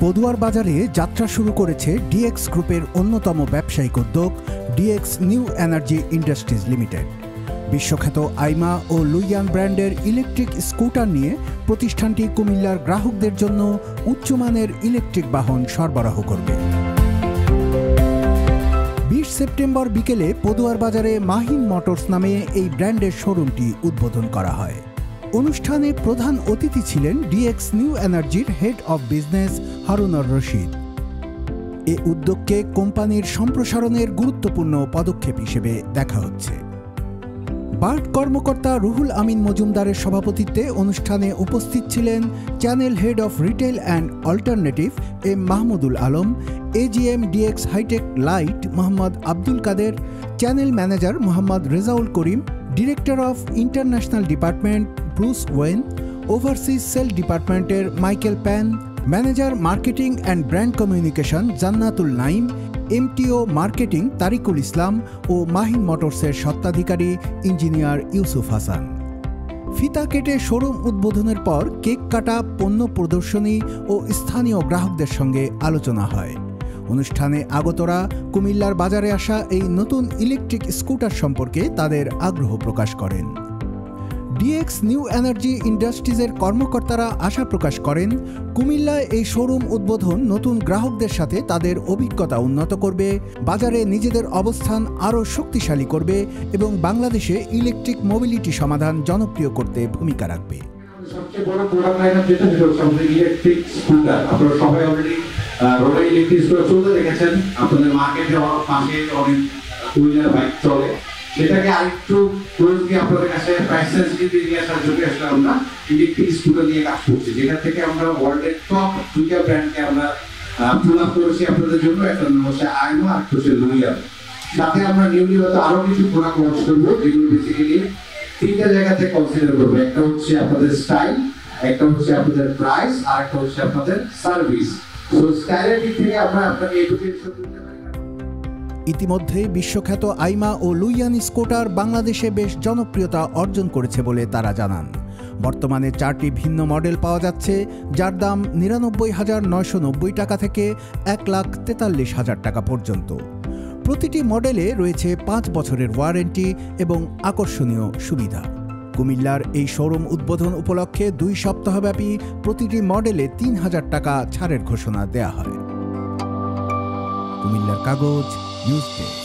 পদুয়ার বাজারে যাত্রা শুরু করেছে ডিএক্স গ্রুপের অন্যতম ব্যবসায়িক উদ্যোগ DX new energy industries limited. বিশ্বখ্যাত আইমা ও লুইয়ান ব্র্যান্ডের ইলেকট্রিক স্কুটার নিয়ে প্রতিষ্ঠানটি কুমিল্লার গ্রাহকদের জন্য উচ্চমানের ইলেকট্রিক বাহন সরবরাহ করবে। 20 সেপ্টেম্বর বিকেলে পদুয়ার বাজারে মাহিন মোটরস নামে এই ব্র্যান্ডের শোরুমটি উদ্বোধন করা হয়। অনুষ্ঠানে প্রধান অতিথি ছিলেন ডিএক্স নিউ এনার্জির head of business Harunur Rashid. এ উদ্যোগকে কোম্পানির সম্প্রসারণের গুরুত্বপূর্ণ পদক্ষেপ হিসেবে দেখা হচ্ছে। বার্ড কর্মকর্তা রুহুল আমিন মজুমদারের সভাপতিত্বে অনুষ্ঠানে উপস্থিত ছিলেন channel head of retail and alternative M Mahmudul Alam, AGM DX hitech light Mohammad Abdul Kader, channel manager Mohammad Rezaul Karim, director of international department Bruce Wayne, overseas sale ডিপার্টমেন্টের Michael Pan, manager marketing and brand communication Jannatul Naim, MTO marketing Tariqul Islam ও মাহিন মোটরসের স্বত্বাধিকারী ইঞ্জিনিয়ার ইউসুফ হাসান। ফিতা কেটে showroom উদ্বোধনের পর cake কাটা, পণ্য প্রদর্শনী ও স্থানীয় গ্রাহকদের সঙ্গে আলোচনা হয়। অনুষ্ঠানে আগতরা কুমিল্লার বাজারে আসা এই নতুন ইলেকট্রিক স্কুটার সম্পর্কে তাদের আগ্রহ প্রকাশ করেন। ডিএক্স নিউ এনার্জি ইন্ডাস্ট্রিজের কর্মকর্তারা আশা প্রকাশ করেন, কুমিল্লায় এই শোরুম উদ্বোধন নতুন গ্রাহকদের সাথে তাদের অভিজ্ঞতা উন্নত করবে, বাজারে নিজেদের অবস্থান আরও শক্তিশালী করবে এবং বাংলাদেশে ইলেকট্রিক মোবিলিটি সমাধান জনপ্রিয় করতে ভূমিকা রাখবে। সবচেয়ে বড় প্রোডাক্ট লাইন যেটা হচ্ছে আমাদের ইলেকট্রিক স্কুটার। আপনারা সবাই অলরেডি রোডে ইলেকট্রিক স্কুটার চলতে দেখেছেন। আপনাদের মার্কেটে পাশে অনেক টু হুইলার বাইক চলে, সেটাকে আরেকটু ক্লোজলি আপনাদের কাছে প্রাইস সেনসিটিভ নিয়ে আসার জন্য আসলে আমরা ইলেকট্রিক স্কুটার নিয়ে কাজ করছি, যেখান থেকে আমরা ওয়ার্ল্ডের টপ দুইটা ব্র্যান্ডকে আমরা পুল আপ করেছি আপনাদের জন্য। একটা হচ্ছে আইমা আর হচ্ছে লুইয়ান। সাথে আমরা নিউলি হয়তো আরো কিছু প্রোডাক্ট লঞ্চ করবো, যেগুলো বেসিক্যালি তিনটা জায়গাতে কনসিডার করবো। একটা হচ্ছে আপনাদের স্টাইল, একটা হচ্ছে আপনাদের প্রাইস, আর একটা হচ্ছে আপনাদের সার্ভিস। সো স্টাইলের দিক থেকে আমরা আপনাকে এডুকেশন দিতে পারি। ইতিমধ্যে বিশ্বখ্যাত আইমা ও লুইয়ান স্কুটার বাংলাদেশে বেশ জনপ্রিয়তা অর্জন করেছে বলে তারা জানান। বর্তমানে 4টি ভিন্ন মডেল পাওয়া যাচ্ছে, যার দাম 99,990 টাকা থেকে 1,43,000 টাকা পর্যন্ত। প্রতিটি মডেলে রয়েছে 5 বছরের ওয়ারেন্টি এবং আকর্ষণীয় সুবিধা। কুমিল্লার এই শোরুম উদ্বোধন উপলক্ষে 2 সপ্তাহব্যাপী প্রতিটি মডেলে 3,000 টাকা ছাড়ের ঘোষণা দেয়া হয়। কুমিল্লার কাগজ নিউজ ডেস্ক।